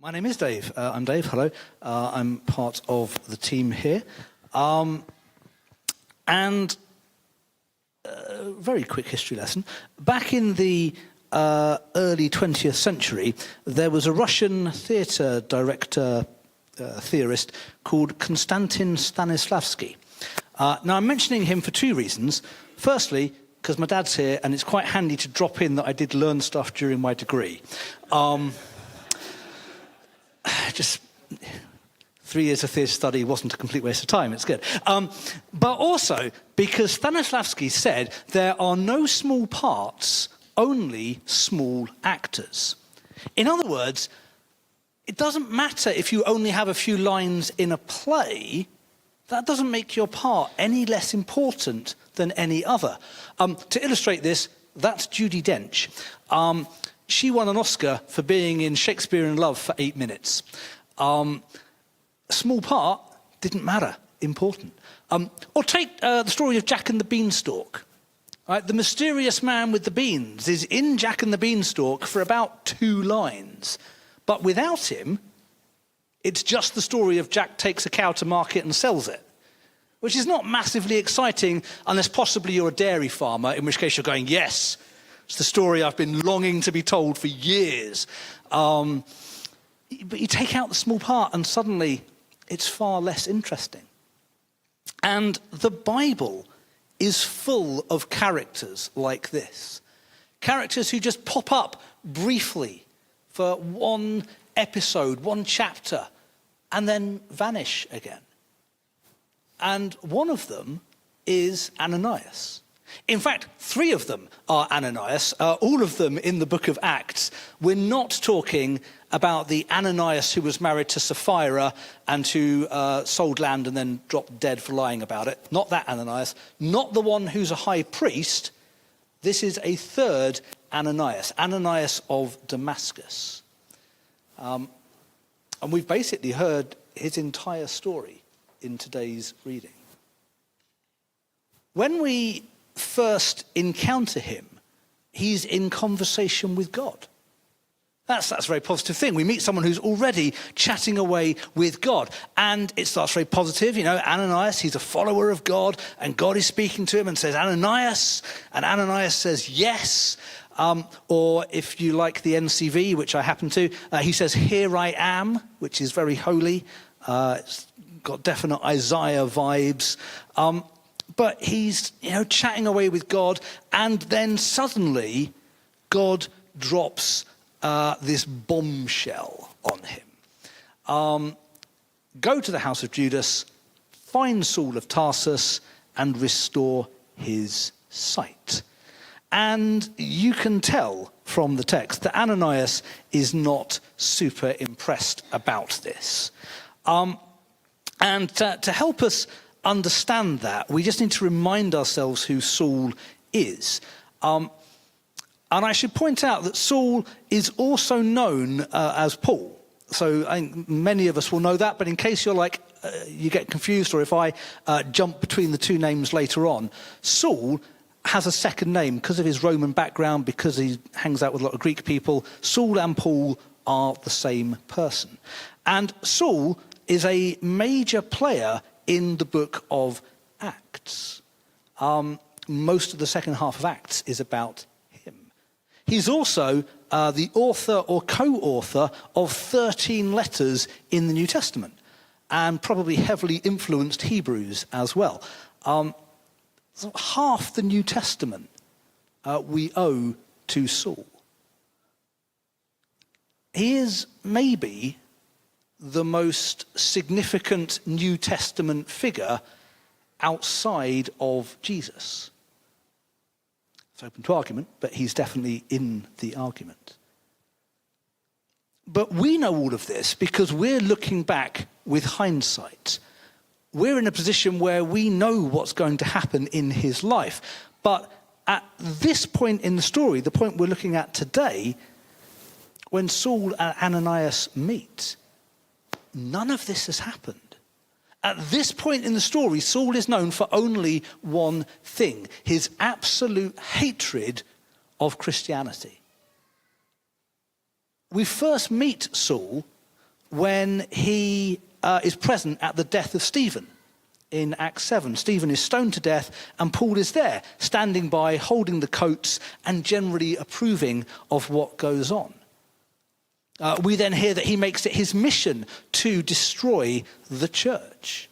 My name is Dave. I'm Dave. Hello. I'm part of the team here. Very quick history lesson. Back in the early 20th century, there was a Russian theatre director, theorist called Konstantin Stanislavski. Now, I'm mentioning him for two reasons. Firstly, because my dad's here, and it's quite handy to drop in that I did learn stuff during my degree. Just 3 years of theatre study wasn't a complete waste of time. It's good. But also because Stanislavski said there are no small parts, only small actors. In other words, it doesn't matter if you only have a few lines in a play. That doesn't make your part any less important than any other. To illustrate this, that's Judi Dench. She won an Oscar for being in Shakespeare in Love for 8 minutes. Small part, didn't matter, important. Or take the story of Jack and the Beanstalk. Right? The mysterious man with the beans is in Jack and the Beanstalk for about 2 lines. But without him, it's just the story of Jack takes a cow to market and sells it, which is not massively exciting unless possibly you're a dairy farmer, in which case you're going, yes, it's the story I've been longing to be told for years. But you take out the small part and suddenly it's far less interesting. And the Bible is full of characters like this. Characters who just pop up briefly for one episode, one chapter, and then vanish again. And one of them is Ananias. In fact, 3 of them are Ananias, all of them in the book of Acts. We're not talking about the Ananias who was married to Sapphira and who sold land and then dropped dead for lying about it. Not that Ananias. Not the one who's a high priest. This is a third Ananias, Ananias of Damascus. And we've basically heard his entire story in today's reading. When we first encounter him, he's in conversation with God. That's a very positive thing. We meet someone who's already chatting away with God. And it starts very positive. You know, Ananias, he's a follower of God, and God is speaking to him and says, Ananias, and Ananias says, yes. Or if you like the NCV, which I happen to, he says, here I am, which is very holy. It's got definite Isaiah vibes. But he's, chatting away with God, and then suddenly God drops this bombshell on him. Go to the house of Judas, find Saul of Tarsus, and restore his sight. And you can tell from the text that Ananias is not super impressed about this. And to help us understand that, we just need to remind ourselves who Saul is. And I should point out that Saul is also known as Paul. So I think many of us will know that, but in case you're like, you get confused, or if I jump between the 2 names later on, Saul has a second name because of his Roman background, because he hangs out with a lot of Greek people. Saul and Paul are the same person. And Saul is a major player in the book of Acts. Most of the second half of Acts is about him. He's also the author or co-author of 13 letters in the New Testament, and probably heavily influenced Hebrews as well. So half the New Testament we owe to Saul. He is maybe the most significant New Testament figure outside of Jesus. It's open to argument, but he's definitely in the argument. But we know all of this because we're looking back with hindsight. We're in a position where we know what's going to happen in his life. But at this point in the story, the point we're looking at today, when Saul and Ananias meet, none of this has happened. At this point in the story, Saul is known for only one thing: his absolute hatred of Christianity. We first meet Saul when he is present at the death of Stephen in Acts 7. Stephen is stoned to death, and Paul is there, standing by, holding the coats, and generally approving of what goes on. We then hear that he makes it his mission to destroy the church.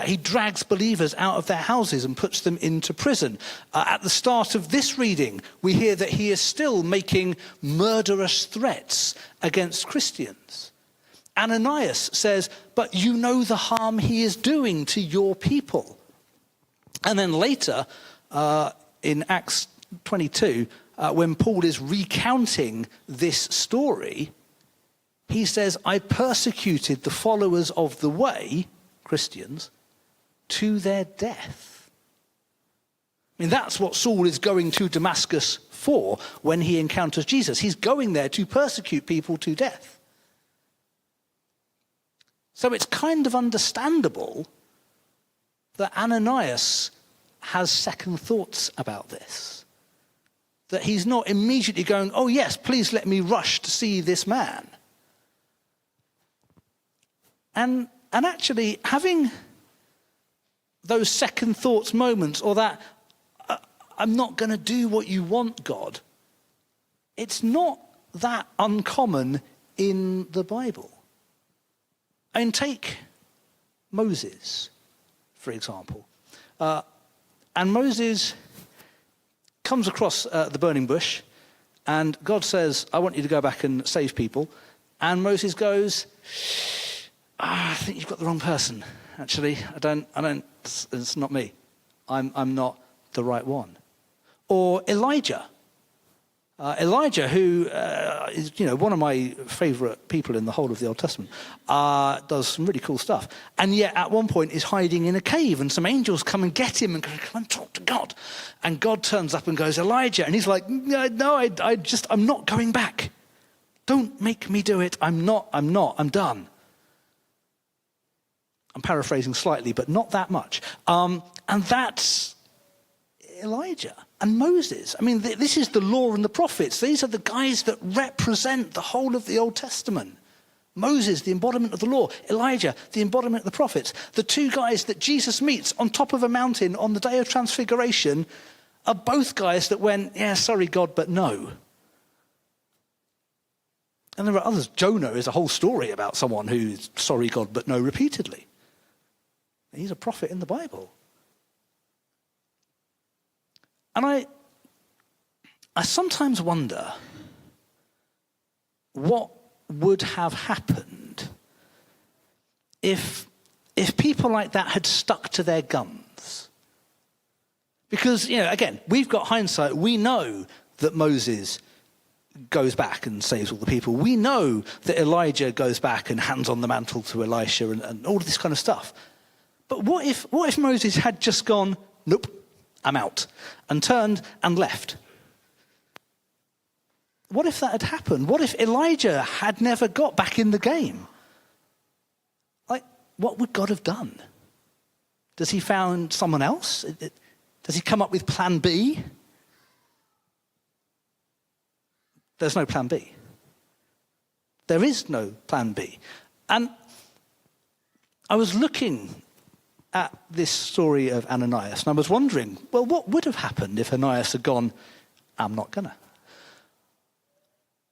He drags believers out of their houses and puts them into prison. At the start of this reading, we hear that he is still making murderous threats against Christians. Ananias says, but you know the harm he is doing to your people. And then later, in Acts 22, when Paul is recounting this story, he says, I persecuted the followers of the way, Christians, to their death. I mean, that's what Saul is going to Damascus for when he encounters Jesus. He's going there to persecute people to death. So it's kind of understandable that Ananias has second thoughts about this. That he's not immediately going, oh yes, please let me rush to see this man. And actually having those second thoughts moments, or that I'm not going to do what you want, God, it's not that uncommon in the Bible. And take Moses, for example. And Moses comes across the burning bush, and God says, I want you to go back and save people. And Moses goes, I think you've got the wrong person, actually. It's not me. I'm not the right one. Or Elijah. Elijah, who is one of my favourite people in the whole of the Old Testament, does some really cool stuff. And yet at one point is hiding in a cave, and some angels come and get him and go, come and talk to God. And God turns up and goes, Elijah. And he's like, no, I'm not going back. Don't make me do it. I'm done. I'm paraphrasing slightly, but not that much. And that's Elijah and Moses. I mean, this is the law and the prophets. These are the guys that represent the whole of the Old Testament. Moses, the embodiment of the law. Elijah, the embodiment of the prophets. The two guys that Jesus meets on top of a mountain on the day of Transfiguration are both guys that went, yeah, sorry, God, but no. And there are others. Jonah is a whole story about someone who's sorry, God, but no repeatedly. He's a prophet in the Bible. And I sometimes wonder what would have happened if people like that had stuck to their guns. Because, again, we've got hindsight. We know that Moses goes back and saves all the people. We know that Elijah goes back and hands on the mantle to Elisha and all of this kind of stuff. But what if Moses had just gone, nope, I'm out, and turned and left? What if that had happened? What if Elijah had never got back in the game? Like, what would God have done? Does he found someone else? Does he come up with plan B? There's no plan B. There is no plan B. And I was looking at this story of Ananias, and I was wondering, well, what would have happened if Ananias had gone, I'm not gonna?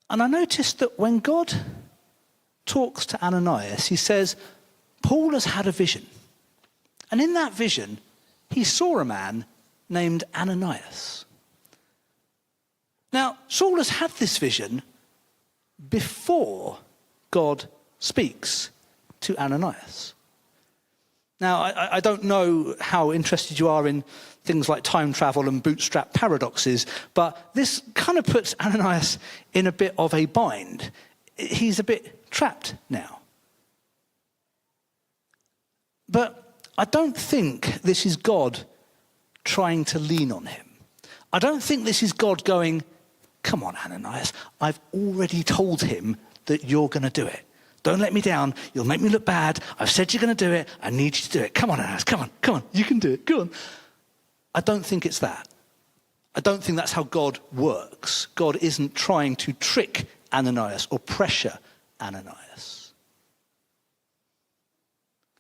And I noticed that when God talks to Ananias, he says, Paul has had a vision. And in that vision, he saw a man named Ananias. Now, Saul has had this vision before God speaks to Ananias. Now, I don't know how interested you are in things like time travel and bootstrap paradoxes, but this kind of puts Ananias in a bit of a bind. He's a bit trapped now. But I don't think this is God trying to lean on him. I don't think this is God going, come on, Ananias, I've already told him that you're going to do it. Don't let me down. You'll make me look bad. I've said you're going to do it. I need you to do it. Come on, Ananias. Come on. You can do it. Go on. I don't think it's that. I don't think that's how God works. God isn't trying to trick Ananias or pressure Ananias.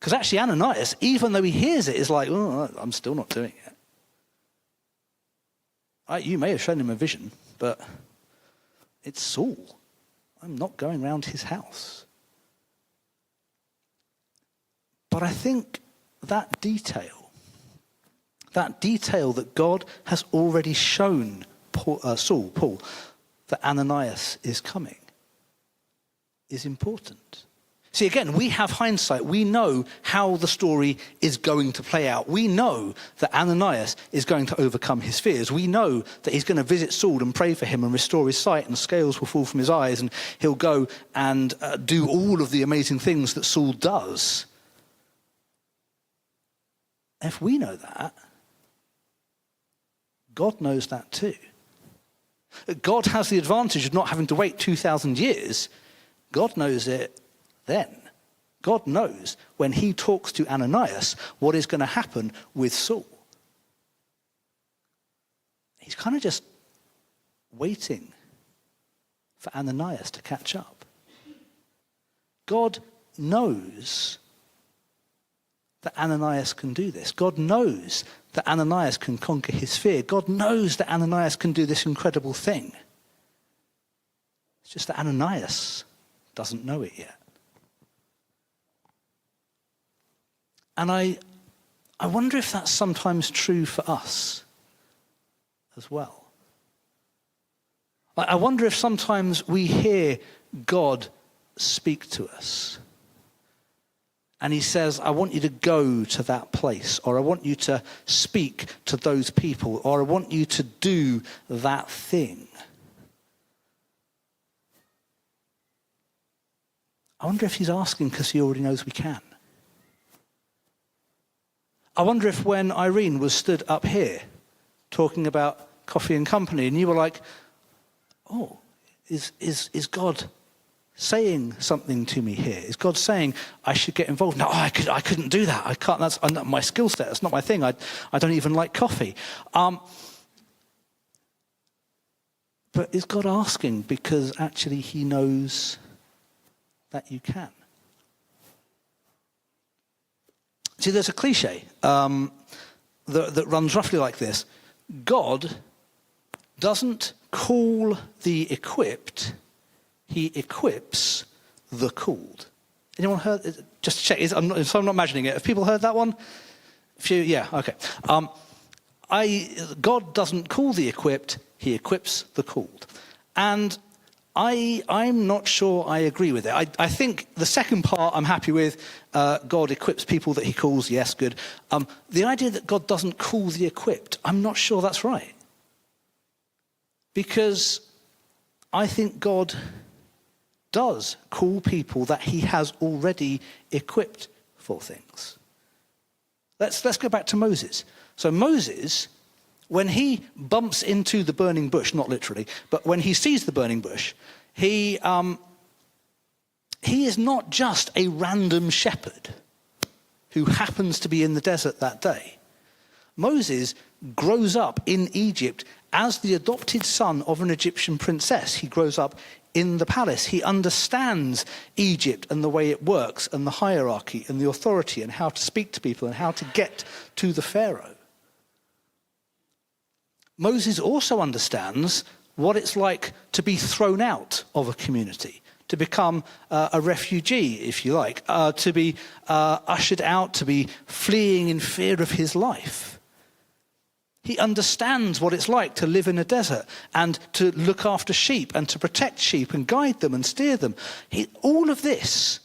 Because actually Ananias, even though he hears it, is like, oh, I'm still not doing it. You may have shown him a vision, but it's Saul. I'm not going round his house. But I think that detail that God has already shown Paul, that Ananias is coming, is important. See, again, we have hindsight. We know how the story is going to play out. We know that Ananias is going to overcome his fears. We know that he's going to visit Saul and pray for him and restore his sight, and scales will fall from his eyes, and he'll go and do all of the amazing things that Saul does. If we know that, God knows that too. God has the advantage of not having to wait 2,000 years. God knows it then. God knows when he talks to Ananias what is going to happen with Saul. He's kind of just waiting for Ananias to catch up. God knows that Ananias can do this. God knows that Ananias can conquer his fear. God knows that Ananias can do this incredible thing. It's just that Ananias doesn't know it yet. And I wonder if that's sometimes true for us as well. I wonder if sometimes we hear God speak to us. And he says, I want you to go to that place, or I want you to speak to those people, or I want you to do that thing. I wonder if he's asking because he already knows we can. I wonder if when Irene was stood up here talking about coffee and company, and you were like, oh, is God saying something to me here? Is God saying I should get involved? No, I couldn't do that. I can't. That's not my skill set. That's not my thing. I don't even like coffee. But is God asking because actually he knows that you can? See, there's a cliche that runs roughly like this. God doesn't call the equipped, he equips the called. Anyone heard? Just to check, so I'm not imagining it. Have people heard that one? Yeah, okay. God doesn't call the equipped, he equips the called. And I'm not sure I agree with it. I think the second part I'm happy with. God equips people that he calls, yes, good. The idea that God doesn't call the equipped, I'm not sure that's right. Because I think God does call people that he has already equipped for things. Let's go back to Moses. So Moses, when he bumps into the burning bush, not literally, but when he sees the burning bush, he is not just a random shepherd who happens to be in the desert that day. Moses grows up in Egypt as the adopted son of an Egyptian princess. He grows up in the palace. He understands Egypt and the way it works and the hierarchy and the authority and how to speak to people and how to get to the Pharaoh. Moses also understands what it's like to be thrown out of a community, to become a refugee, if you like, to be ushered out, to be fleeing in fear of his life. He understands what it's like to live in a desert and to look after sheep and to protect sheep and guide them and steer them. All of this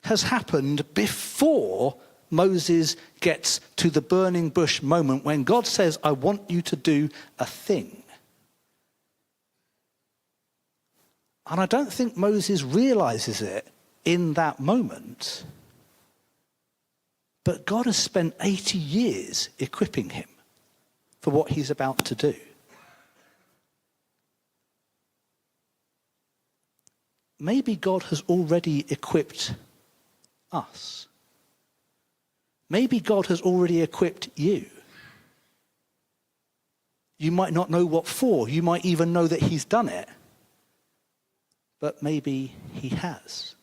has happened before Moses gets to the burning bush moment when God says, I want you to do a thing. And I don't think Moses realizes it in that moment. But God has spent 80 years equipping him for what he's about to do. Maybe God has already equipped us. Maybe God has already equipped you. You might not know what for. You might even know that he's done it. But maybe he has.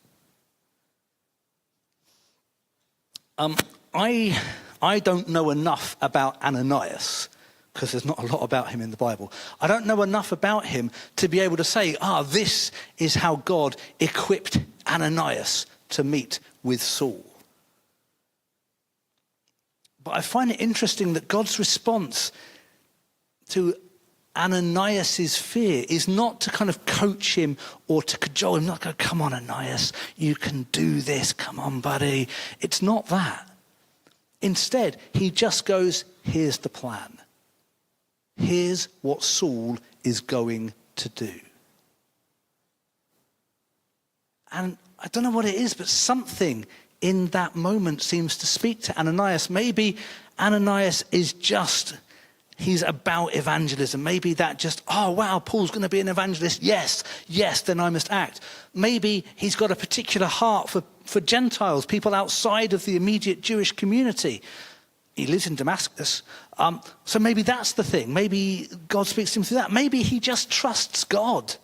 I don't know enough about Ananias, because there's not a lot about him in the Bible. I don't know enough about him to be able to say, this is how God equipped Ananias to meet with Saul. But I find it interesting that God's response to Ananias' fear is not to kind of coach him or to cajole him, not go, come on, Ananias, you can do this, come on, buddy. It's not that. Instead, he just goes, here's the plan. Here's what Saul is going to do. And I don't know what it is, but something in that moment seems to speak to Ananias. Maybe Ananias is he's about evangelism. Maybe that just, wow, Paul's going to be an evangelist. Yes, then I must act. Maybe he's got a particular heart for Gentiles, people outside of the immediate Jewish community. He lives in Damascus. So maybe that's the thing. Maybe God speaks to him through that. Maybe he just trusts God.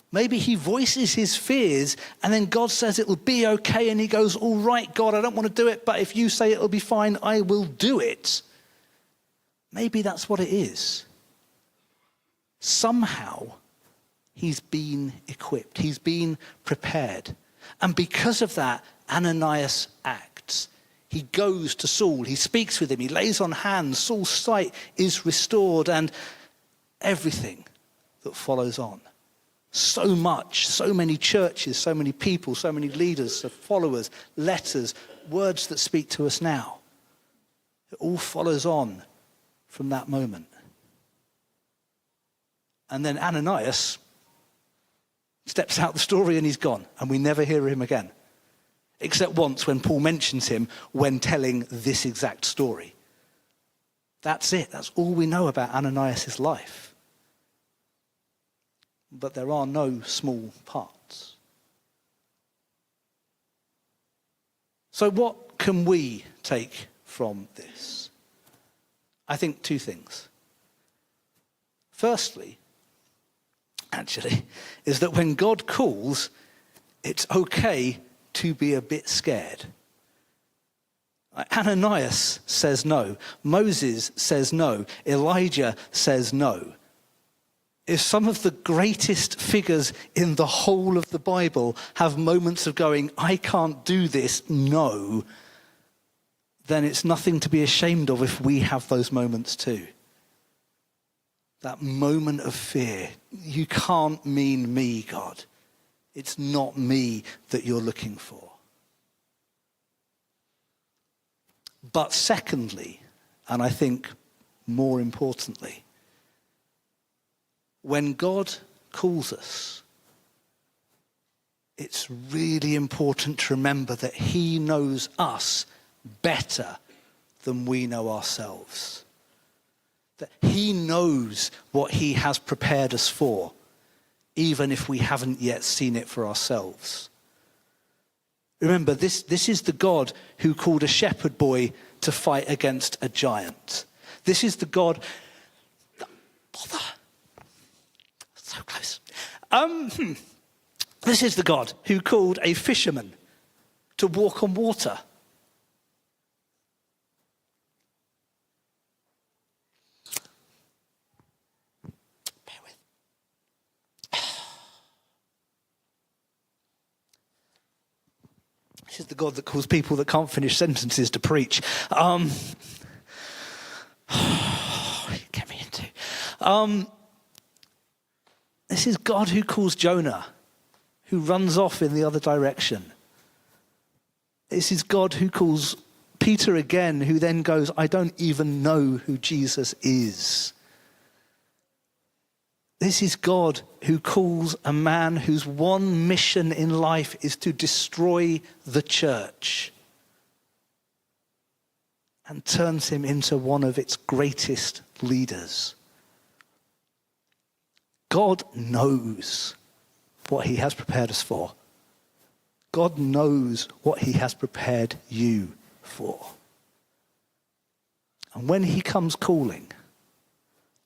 Maybe he voices his fears and then God says it will be okay. And he goes, all right, God, I don't want to do it. But if you say it'll be fine, I will do it. Maybe that's what it is. Somehow he's been equipped. He's been prepared. And because of that, Ananias acts. He goes to Saul. He speaks with him. He lays on hands. Saul's sight is restored and everything that follows on. So much, so many churches, so many people, so many leaders, so followers, letters, words that speak to us now. It all follows on from that moment. And then Ananias steps out the story and he's gone. And we never hear him again. Except once when Paul mentions him when telling this exact story. That's it. That's all we know about Ananias' life. But there are no small parts. So what can we take from this? I think two things. Firstly, actually, is that when God calls, it's okay to be a bit scared. Ananias says no. Moses says no. Elijah says no. If some of the greatest figures in the whole of the Bible have moments of going, I can't do this, no, then it's nothing to be ashamed of if we have those moments too. That moment of fear. You can't mean me, God. It's not me that you're looking for. But secondly, and I think more importantly, when God calls us, it's really important to remember that he knows us better than we know ourselves. That he knows what he has prepared us for, even if we haven't yet seen it for ourselves. Remember, this is the God who called a shepherd boy to fight against a giant. This is the God... Bother. So close. This is the God who called a fisherman to walk on water. Bear with. This is the God that calls people that can't finish sentences to preach. Get me into. This is God who calls Jonah, who runs off in the other direction. This is God who calls Peter again, who then goes, I don't even know who Jesus is. This is God who calls a man whose one mission in life is to destroy the church and turns him into one of its greatest leaders. God knows what he has prepared us for. God knows what he has prepared you for. And when he comes calling,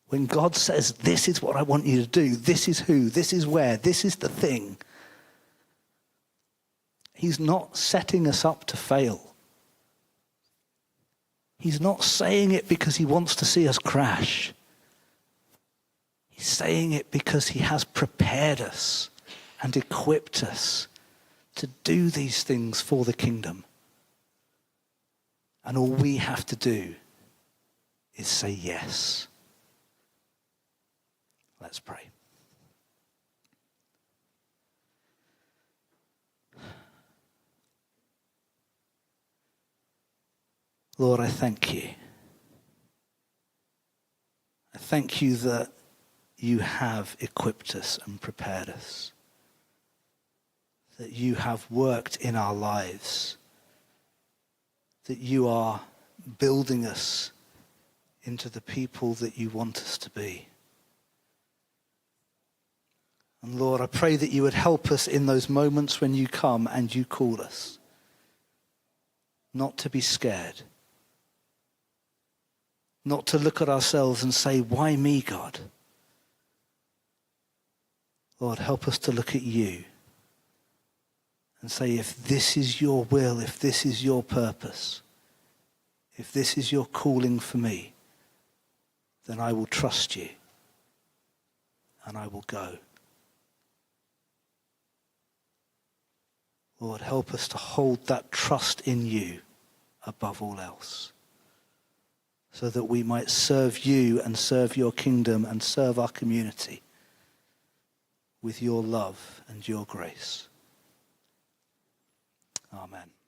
when God says, this is what I want you to do, this is who, this is where, this is the thing, he's not setting us up to fail. He's not saying it because he wants to see us crash. He's saying it because he has prepared us and equipped us to do these things for the kingdom. And all we have to do is say yes. Let's pray. Lord, I thank you. I thank you that you have equipped us and prepared us. That you have worked in our lives. That you are building us into the people that you want us to be. And Lord, I pray that you would help us in those moments when you come and you call us. Not to be scared. Not to look at ourselves and say, why me, God? Lord, help us to look at you and say, if this is your will, if this is your purpose, if this is your calling for me, then I will trust you and I will go. Lord, help us to hold that trust in you above all else, so that we might serve you and serve your kingdom and serve our community with your love and your grace. Amen.